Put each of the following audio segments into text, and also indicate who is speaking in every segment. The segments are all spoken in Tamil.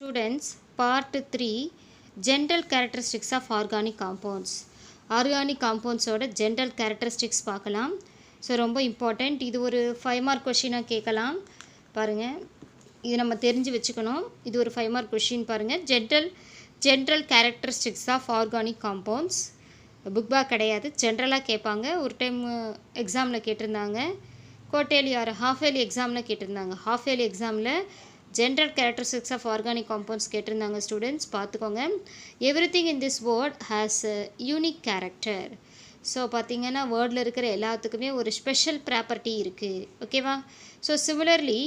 Speaker 1: Students, part 3 General Characteristics of Organic Compounds. Organic Compounds ஓட General Characteristics பார்க்கலாம். ஸோ ரொம்ப இம்பார்ட்டண்ட். இது ஒரு 5 மார்க் கொஷினாக கேட்கலாம். பாருங்கள், இது நம்ம தெரிஞ்சு வச்சுக்கணும். இது ஒரு 5 மார்க் கொஷின் பாருங்கள். General Characteristics of Organic Compounds. Book back கிடையாது, ஜென்ரலாக கேட்பாங்க. ஒரு டைம் எக்ஸாமில் கேட்டிருந்தாங்க, குவார்ட்டர்லி ஆர் ஹாஃப் இயர்லி எக்ஸாமில் கேட்டிருந்தாங்க. ஹாஃப் இயர்லி எக்ஸாமில் general characteristics of organic compounds கேட்டிருந்தாங்க. ஸ்டூடெண்ட்ஸ் பார்த்துக்கோங்க. Everything in this word has unique character. So பார்த்தீங்கன்னா வேர்டில் இருக்கிற எல்லாத்துக்குமே ஒரு ஸ்பெஷல் ப்ராப்பர்ட்டி இருக்குது. ஓகேவா? So similarly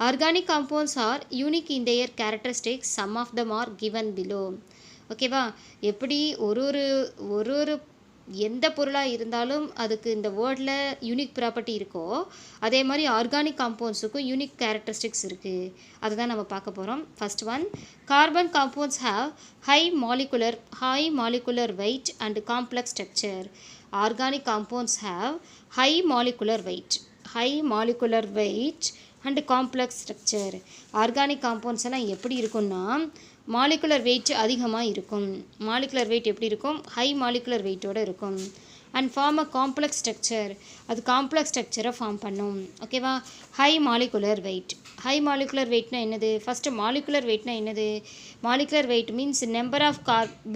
Speaker 1: organic compounds are unique in their characteristics. Some of them are given below. ஓகேவா? எப்படி ஒரு எந்த பொருளாக இருந்தாலும் அதுக்கு இந்த வேர்டில் யூனிக் ப்ராப்பர்ட்டி இருக்கோ, அதே மாதிரி ஆர்கானிக் காம்பவுண்ட்ஸுக்கும் யூனிக் கேரக்டரிஸ்டிக்ஸ் இருக்குது. அதுதான் நம்ம பார்க்க போகிறோம். First one, carbon compounds have high molecular weight and complex structure. Organic compounds have high molecular weight and complex structure. Organic compounds எல்லாம் எப்படி இருக்குன்னா, மாலிகுலர் வெயிட் அதிகமாக இருக்கும். மாலிகுலர் வெயிட் எப்படி இருக்கும்? ஹை மாலிகுலர் வெயிட்டோடு இருக்கும். And form a complex structure. அது காம்ப்ளெக்ஸ் ஸ்ட்ரக்சரை ஃபார்ம் பண்ணும். ஓகேவா? ஹை மாலிகுலர் வெயிட்னா என்னது? ஃபஸ்ட்டு மாலிகுலர் வெயிட்னா என்னது? Molecular weight means number of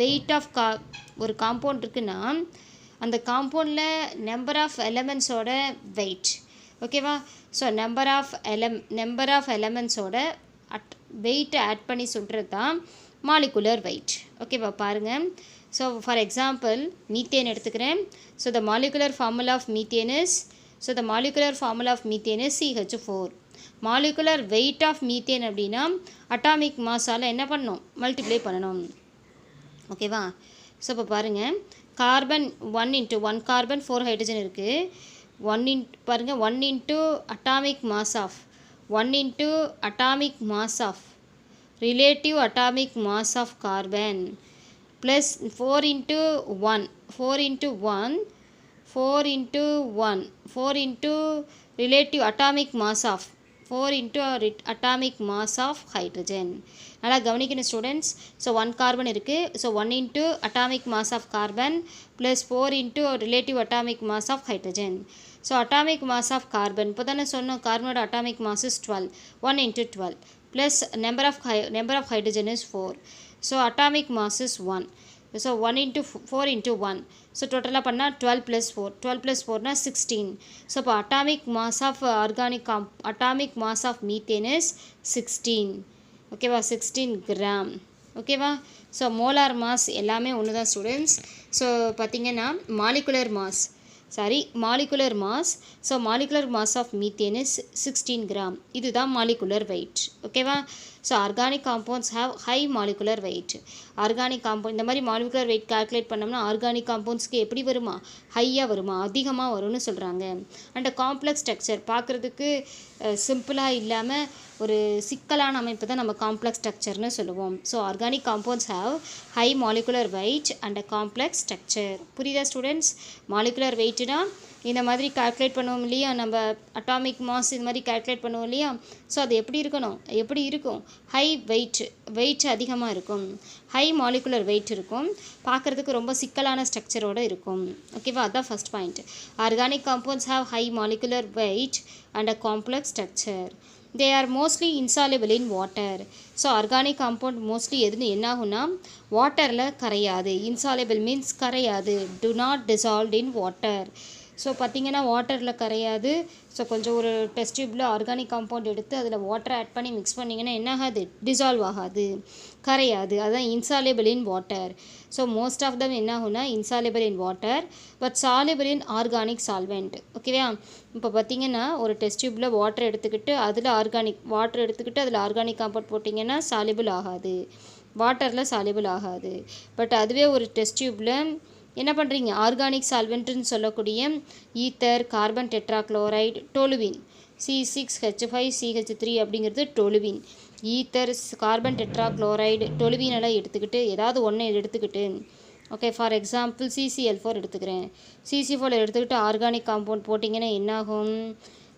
Speaker 1: weight of ஒரு காம்பவுண்ட் இருக்குன்னா அந்த காம்பவுண்டில் நம்பர் ஆஃப் எலமெண்ட்ஸோட வெயிட். ஓகேவா? ஸோ நம்பர் ஆஃப் எலமெண்ட்ஸோட வெயிட்டை ஆட் பண்ணி சொல்கிறது தான் மாலிகுலர் வெயிட். ஓகேவா? பாருங்கள். ஸோ ஃபார் எக்ஸாம்பிள் மீத்தேன் எடுத்துக்கிறேன். So the molecular formula of methane is CH4. Molecular weight of methane அப்படின்னா அட்டாமிக் மாஸால் என்ன பண்ணணும்? மல்டிப்ளை பண்ணணும். ஓகேவா? ஸோ இப்போ பாருங்கள், கார்பன் 1 கார்பன் 4 ஹைட்ரஜன் இருக்குது. 1 into atomic mass of relative atomic mass of carbon plus 4 into relative atomic mass of hydrogen. நல்லா கவனிக்கணும் ஸ்டூடெண்ட்ஸ். ஸோ 1 கார்பன் இருக்குது. So 1 into atomic mass of carbon plus 4 into relative atomic mass of hydrogen. So atomic mass of carbon இப்போ தானே சொன்னோம், கார்பனோட atomic mass is 12. 1 into 12 plus number of hydrogen is 4. So atomic mass is 1. So 1 into 4 into 1. So டோட்டலாக பண்ணால் 12 + 4. 12 + 4னா 16. ஸோ இப்போ atomic mass of methane is 16. ஓகேவா? 16 கிராம். ஓகேவா? ஸோ மோலார் மாஸ் எல்லாமே ஒன்று தான் ஸ்டூடெண்ட்ஸ். ஸோ பார்த்தீங்கன்னா molecular mass. So molecular mass of methane is 16 gram. இதுதான் மாலிகுலர் வெயிட். ஓகேவா? So organic compounds have high molecular weight. Organic compound இந்த மாதிரி மாலிகுலர் வெயிட் கால்குலேட் பண்ணோம்னா ஆர்கானிக் காம்பவுண்ட்ஸ்க்கு எப்படி வருமா? ஹையாக வருமா? அதிகமாக வரும்னு சொல்கிறாங்க. அண்ட் காம்ப்ளெக்ஸ் ஸ்ட்ரக்சர் பார்க்குறதுக்கு சிம்பிளாக இல்லாமல் ஒரு சிக்கலான அமைப்பு தான் நம்ம காம்ப்ளெக்ஸ் ஸ்ட்ரக்சர்னு சொல்லுவோம். So organic compounds have high molecular weight and complex structure. புரியுதா ஸ்டூடெண்ட்ஸ்? மாலிகுலர் வெயிட்னா இந்த மாதிரி கால்குலேட் பண்ணுவோம் இல்லையா, நம்ம அட்டாமிக் மாஸ் இந்த மாதிரி கால்குலேட் பண்ணுவோம் இல்லையா. ஸோ அது எப்படி இருக்கும்? ஹை வெயிட் அதிகமாக இருக்கும். ஹை மாலிகுலர் வெயிட் இருக்கும். பார்க்குறதுக்கு ரொம்ப சிக்கலான ஸ்ட்ரக்சரோடு இருக்கும். ஓகேவா? அதுதான் first point. Organic compounds have high molecular weight and a complex structure. They are mostly insoluble in water. So organic compound mostly என்ன ஆகும்னா வாட்டரில் கரையாது. இன்சாலிபிள் மீன்ஸ் கரையாது. do not dissolved in water. So பார்த்திங்கன்னா வாட்டரில் கரையாது. ஸோ கொஞ்சம் ஒரு டெஸ்ட் டியூப்பில் ஆர்கானிக் காம்பவுண்ட் எடுத்து அதில் வாட்டரை ஆட் பண்ணி மிக்ஸ் பண்ணிங்கன்னா என்ன ஆகாது? டிசால்வ் ஆகாது, கரையாது. அதுதான் insoluble in water. So most of them என்ன ஆகும்னா insoluble in water but soluble in organic solvent. ஓகேவா? இப்போ பார்த்திங்கன்னா ஒரு டெஸ்ட் டியூப்பில் வாட்டர் எடுத்துக்கிட்டு அதில் ஆர்கானிக் காம்பவுண்ட் போட்டிங்கன்னா சாலிபிள் ஆகாது, வாட்டரில் சாலிபிள் ஆகாது. பட் அதுவே ஒரு டெஸ்ட் டியூப்பில் என்ன பண்ணுறீங்க? ஆர்கானிக் சால்வெண்ட்டுன்னு சொல்லக்கூடிய ether, carbon tetrachloride, toluene, C6H5CH3 அப்படிங்கிறது toluene. Ether, carbon tetrachloride, toluene எல்லாம் எடுத்துக்கிட்டு ஏதாவது ஒன்று எடுத்துக்கிட்டு, ஓகே, ஃபார் எக்ஸாம்பிள் CCl4 எடுத்துக்கிறேன். CC4 எடுத்துக்கிட்டு ஆர்கானிக் காம்பவுண்ட் போட்டிங்கன்னா என்னாகும்?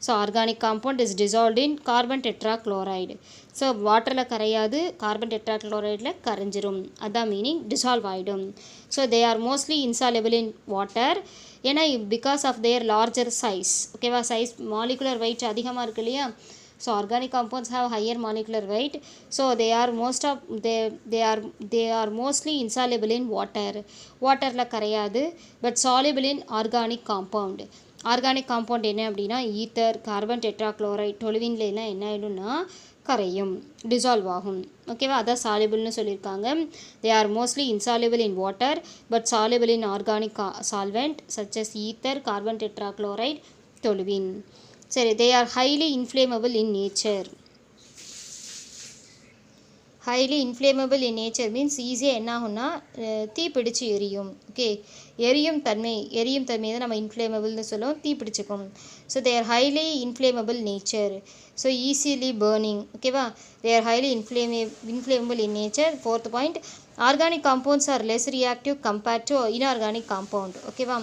Speaker 1: So organic compound is dissolved in carbon tetrachloride. So வாட்டரில் கரையாது, கார்பன் டெட்ராக்ளோரைடில் கரைஞ்சிரும். அதான் மீனிங், டிசால்வ் ஆகிடும். So they are mostly insoluble in water. ஏன்னா because of their larger size. ஓகேவா, சைஸ் மாலிகுலர் வெயிட் அதிகமாக இருக்கு இல்லையா. So organic compounds have higher molecular weight, so they are mostly insoluble in water. வாட்டரில் கரையாது, but soluble in organic compound. Organic compound என்ன அப்படின்னா ஈத்தர், கார்பன் டெட்ராக்ளோரைட், டொலுவின்லாம் என்ன ஆகிடும்னா கரையும், டிசால்வ் ஆகும். ஓகேவா, அதான் சால்யுபிள்னு சொல்லியிருக்காங்க. They are mostly insoluble in water but soluble in organic solvent such as ether, carbon tetrachloride, toluene. சரி, they are highly inflammable in nature. highly inflammable in nature means ஈஸியாக என்ன ஆகும்னா தீப்பிடிச்சு எரியும். ஓகே, எரியும் தன்மை தான் நம்ம இன்ஃப்ளேமபிள்னு சொல்லுவோம், தீப்பிடிச்சுக்கும். So they are highly inflammable nature. So easily burning. ஓகேவா, they are highly inflammable in nature. Fourth point, organic compounds are less reactive compared to inorganic compound. ஓகேவா,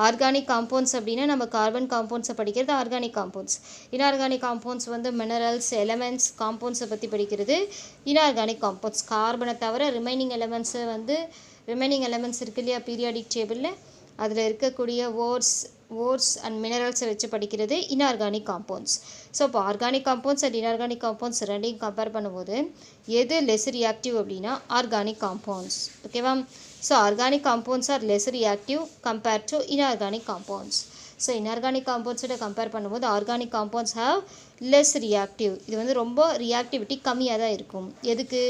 Speaker 1: ஆர்கானிக் காம்பவுண்ட்ஸ் அப்படின்னா நம்ம கார்பன் காம்பவுண்ட்ஸை படிக்கிறது ஆர்கானிக் காம்பவுண்ட்ஸ். இன்ஆர்கானிக் காம்பவுண்ட்ஸ் வந்து மினரல்ஸ், எலமெண்ட்ஸ், காம்பவுண்ட்ஸை பற்றி படிக்கிறது இன்ஆர்கானிக் காம்பவுண்ட்ஸ். கார்பனை தவிர ரிமைனிங் எலமெண்ட்ஸ் இருக்கு இல்லையா பீரியாடிக் டேபிளில், அதில் இருக்கக்கூடிய ஓர்ஸ் அண்ட் மினரல்ஸை வச்சு படிக்கிறது இன்ஆர்கானிக் காம்பவுண்ட்ஸ். ஸோ இப்போ organic compounds and inorganic compounds ரெண்டையும் கம்பேர் பண்ணும்போது எது லெஸ் ரியாக்டிவ் அப்படின்னா ஆர்கானிக் காம்பவுண்ட்ஸ். ஓகேவா, so organic compounds are less reactive compared to inorganic compounds. So inorganic காம்பவுண்ட்ஸோட கம்பேர் பண்ணும்போது organic compounds have less reactive. இது வந்து ரொம்ப ரியாக்டிவிட்டி கம்மியாக தான் இருக்கும். எதுக்கு?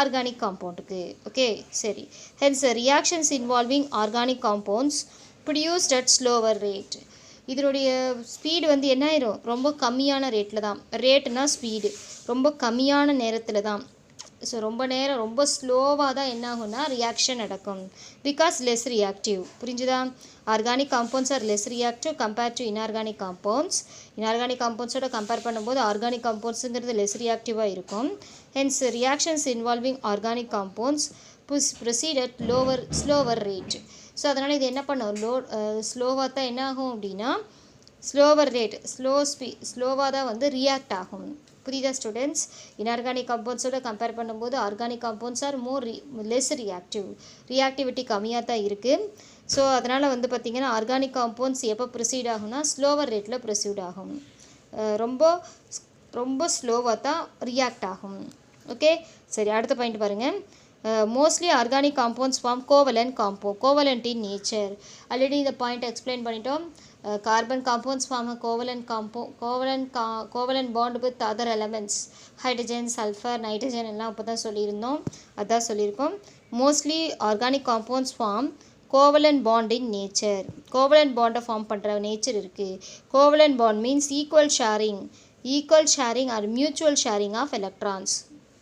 Speaker 1: ஆர்கானிக் காம்பவுண்டுக்கு. ஓகே, சரி. Hence reactions involving organic compounds produced at slower rate. இதனுடைய ஸ்பீடு வந்து என்ன ஆயிரும்? ரொம்ப கம்மியான ரேட்டில் தான். ரேட்னா ஸ்பீடு, ரொம்ப கம்மியான நேரத்தில் தான். ஸோ ரொம்ப ஸ்லோவாக தான் என்ன ஆகும்னா ரியாக்ஷன் நடக்கும். Because less reactive. புரிஞ்சுதா? Organic compounds are less reactive compare to inorganic compounds. Inorganic காம்பவுண்ட்ஸோட கம்பேர் பண்ணும்போது ஆர்கானிக் காம்பவுண்ட்ஸுங்கிறது லெஸ் ரியாக்டிவாக இருக்கும். Hence reactions involving organic compounds proceed at slower rate. So அதனால் இது என்ன பண்ணும்? ஸ்லோவாக தான் என்ன ஆகும் அப்படின்னா ஸ்லோவர் ரேட், ஸ்லோவாக தான் வந்து ரியாக்ட் ஆகும். புரியுதா ஸ்டூடெண்ட்ஸ்? இன்ஆர்கானிக் காம்பவுண்ட்ஸோட கம்பேர் பண்ணும்போது organic compounds are less reactivity கம்மியாக தான் இருக்குது. ஸோ அதனால் வந்து பார்த்திங்கன்னா ஆர்கானிக் காம்பவுண்ட்ஸ் எப்போ ப்ரொசீட் ஆகும்னா ஸ்லோவர் ரேட்டில் ப்ரொசீட் ஆகும். ரொம்ப ஸ்லோவாக தான் ரியாக்ட் ஆகும். ஓகே, சரி, அடுத்த பாயிண்ட் பாருங்கள். Mostly organic compounds form covalent in nature. Already இந்த பாயிண்ட் எக்ஸ்பிளைன் பண்ணிட்டோம். Carbon compounds form a covalent bond with other elements, hydrogen, sulfur, nitrogen எல்லாம் இப்போ தான் சொல்லியிருந்தோம், அதான் சொல்லியிருக்கோம். Mostly organic compounds form covalent bond in nature. Covalent பாண்டை ஃபார்ம் பண்ணுற நேச்சர் இருக்குது. Covalent bond means equal sharing or mutual sharing of electrons.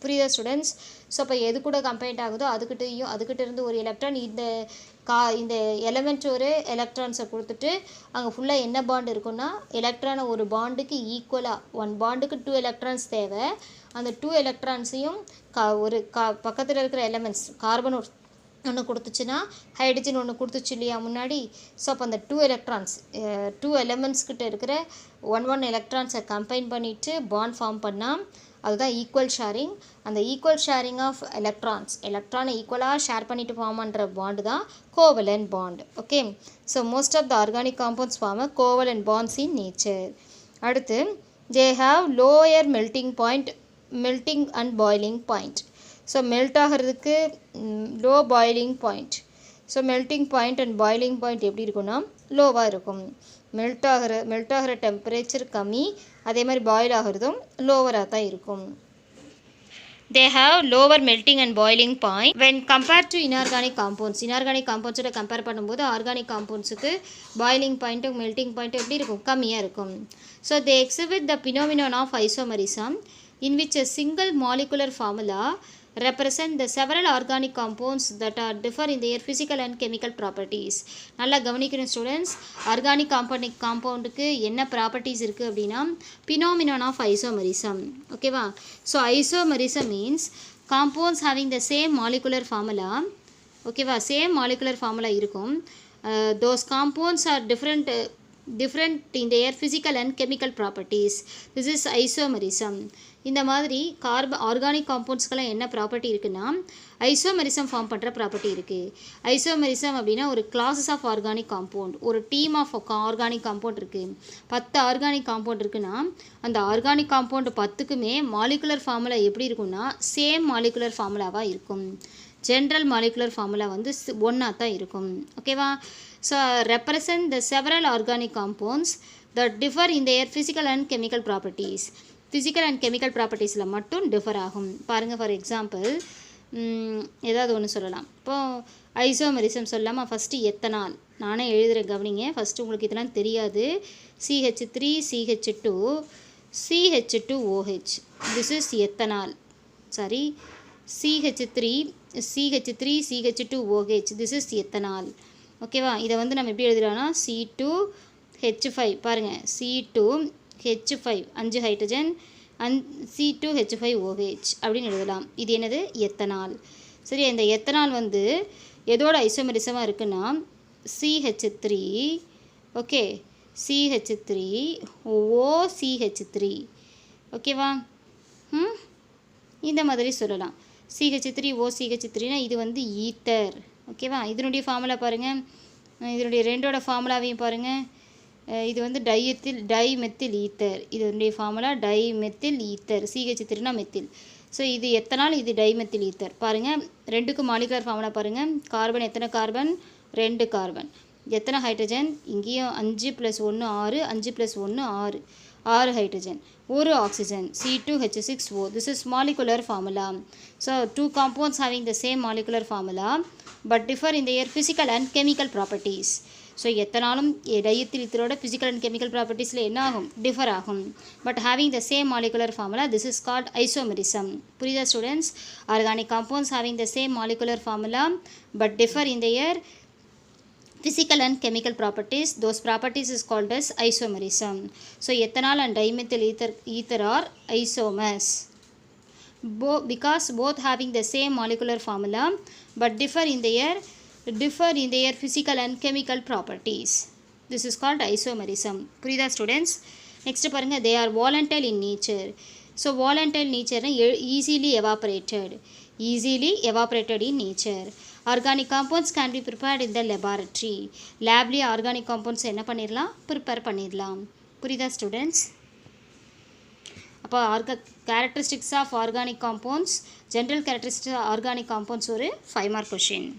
Speaker 1: புரியுதா ஸ்டூடெண்ட்ஸ்? ஸோ அப்போ எது கூட கம்பைண்ட் ஆகுதோ அதுக்கிட்ட இருந்து ஒரு எலக்ட்ரான் இந்த எலமெண்ட் ஒரு எலக்ட்ரான்ஸை கொடுத்துட்டு அங்கே ஃபுல்லாக என்ன பாண்ட் இருக்குன்னா எலக்ட்ரானை ஒரு பாண்டுக்கு ஈக்குவலாக, ஒன் பாண்டுக்கு 2 எலக்ட்ரான்ஸ் தேவை. அந்த 2 எலக்ட்ரான்ஸையும் பக்கத்தில் இருக்கிற எலமெண்ட்ஸ் கார்பன் ஒன்று கொடுத்துச்சுன்னா ஹைட்ரஜன் ஒன்று கொடுத்துச்சு இல்லையா முன்னாடி. ஸோ அப்போ அந்த 2 எலமெண்ட்ஸ் கிட்ட இருக்கிற 1 எலக்ட்ரான்ஸை கம்பைன் பண்ணிவிட்டு பாண்ட் ஃபார்ம் பண்ணால் அதுதான் ஈக்குவல் ஷேரிங். அந்த ஈக்குவல் ஷேரிங் ஆஃப் எலக்ட்ரானை ஈக்குவலாக ஷேர் பண்ணிட்டு ஃபார்ம் பண்ணுற பாண்டு தான் covalent bond. Okay, so most of the organic compounds form a covalent bonds in nature. அடுத்து they have lower melting and boiling point. So melt ஆகிறதுக்கு low boiling point. So melting point and boiling point எப்படி இருக்குன்னா லோவாக இருக்கும். மெல்ட் ஆகிற டெம்பரேச்சர் கம்மி, அதே மாதிரி பாயில் ஆகிறதும் லோவராக தான் இருக்கும். They have lower melting and boiling point when compared to inorganic compounds. Inorganic compounds ஓட கம்பேர் பண்ணும்போது ஆர்கானிக் காம்பவுண்ட்ஸுக்கு பாய்லிங் பாயிண்ட்டும் மெல்ட்டிங் பாயிண்ட்டும் எப்படி இருக்கும்? கம்மியாக இருக்கும். So they exhibit the phenomenon of isomerism in which a single molecular formula represent the several organic compounds that are differ in their physical and chemical properties. நல்லா கவனிக்கணும் ஸ்டூடெண்ட்ஸ். ஆர்கானிக் காம்பவுண்டுக்கு என்ன ப்ராப்பர்ட்டிஸ் இருக்குது அப்படின்னா phenomenon of isomerism. ஓகேவா? So isomerism means compounds having the same molecular formula. ஓகேவா? சேம் மாலிகுலர் ஃபார்முலா இருக்கும். those compounds are different different in their physical and chemical properties. This is isomerism. இந்த மாதிரி ஆர்கானிக் காம்பவுண்ட்ஸ்க்கெல்லாம் என்ன ப்ராப்பர்ட்டி இருக்குன்னா ஐசோமெரிசம் ஃபார்ம் பண்ணுற ப்ராப்பர்ட்டி இருக்குது. ஐசோமெரிசம் அப்படின்னா ஒரு கிளாஸஸ் ஆஃப் ஆர்கானிக் காம்பவுண்ட், ஒரு டீம் ஆஃப் ஆர்கானிக் காம்பவுண்ட் இருக்குது. 10 ஆர்கானிக் காம்பவுண்ட் இருக்குன்னா அந்த ஆர்கானிக் காம்பவுண்ட் 10க்குமே மாலிகுலர் ஃபார்முலா எப்படி இருக்குன்னா சேம் மாலிகுலர் ஃபார்முலாவாக இருக்கும். ஜென்ரல் மாலிகுலர் ஃபார்முலா வந்து ஒன்றா தான் இருக்கும். ஓகேவா? So represent the several organic compounds that differ in their physical and chemical properties. Physical and chemical ப்ராப்பர்ட்டிஸில் மட்டும் டிஃபர் ஆகும். பாருங்கள், ஃபார் எக்ஸாம்பிள் ஏதாவது ஒன்று சொல்லலாம். இப்போது ஐசோமெரிசம் சொல்லாமல் ஃபஸ்ட்டு எத்தனால் நானே எழுதுகிறேன், கவனிங்க. ஃபஸ்ட்டு உங்களுக்கு இதெல்லாம் தெரியாது. CH3 CH2 CH2OH, this is ethanol. Sorry, CH3 CH2OH, this is ethanol. ஓகேவா? இதை வந்து நம்ம எப்படி எழுதுகிறோன்னா C2H5, பாருங்கள், C2H5 5 ஹைட்ரஜன் C2H5OH அப்படின்னு எழுதலாம். இது என்னது? எத்தனால். சரி, இந்த எத்தனால் வந்து எதோட ஐசோமெரிசமாக இருக்குன்னா CH3, ஓகே, CH3OCH3, ஓகேவா? இந்த மாதிரி சொல்லலாம். CH3OCH3னா இது வந்து ஈத்தர். ஓகேவா? இதனுடைய ஃபார்முலா பாருங்கள், இதனுடைய ரெண்டோட ஃபார்முலாவையும் பாருங்கள். இது வந்து டைமெத்தில் ஈத்தர், இதனுடைய ஃபார்முலா டைமெத்தில் ஈத்தர். CH3னா மெத்தில். ஸோ இது எத்தனால், இது டைமெத்தில் ஈத்தர். பாருங்கள், ரெண்டுக்கும் மாலிகுலர் ஃபார்முலா பாருங்கள். கார்பன் எத்தனை கார்பன்? 2 கார்பன். எத்தனை ஹைட்ரஜன்? இங்கேயும் 5 + 1 6, 5 + 1 6, 6 ஹைட்ரஜன். ஒரு oxygen C2H6O. This is molecular formula. So 2 compounds having the same molecular formula but differ in their physical and chemical properties. So எத்தனாலும் டையத்தில் ஈத்தரோட ஃபிசிக்கல் அண்ட் கெமிக்கல் ப்ராப்பர்ட்டிஸில் என்ன ஆகும்? டிஃபர் ஆகும். But having the same molecular formula, this is called isomerism. புரியுதா students? Organic compounds having the same molecular formula but differ in their physical and chemical properties, those properties is called as isomerism. So ethanol and dimethyl ether are isomers because both having the same molecular formula but differ in their physical and chemical properties. This is called isomerism. புரியுதா ஸ்டூடெண்ட்ஸ்? நெக்ஸ்ட் பாருங்கள், they are volatile in nature. So volatile nature easily evaporated in nature. Organic compounds can be prepared in the laboratory. லேப்லேயே ஆர்கானிக் காம்பவுண்ட்ஸ் என்ன பண்ணிடலாம்? ப்ரிப்பேர் பண்ணிடலாம். புரியுதா ஸ்டூடெண்ட்ஸ்? அப்போ characteristics of organic compounds, general characteristics of organic compounds ஒரு 5 மார்க் கொஷின்.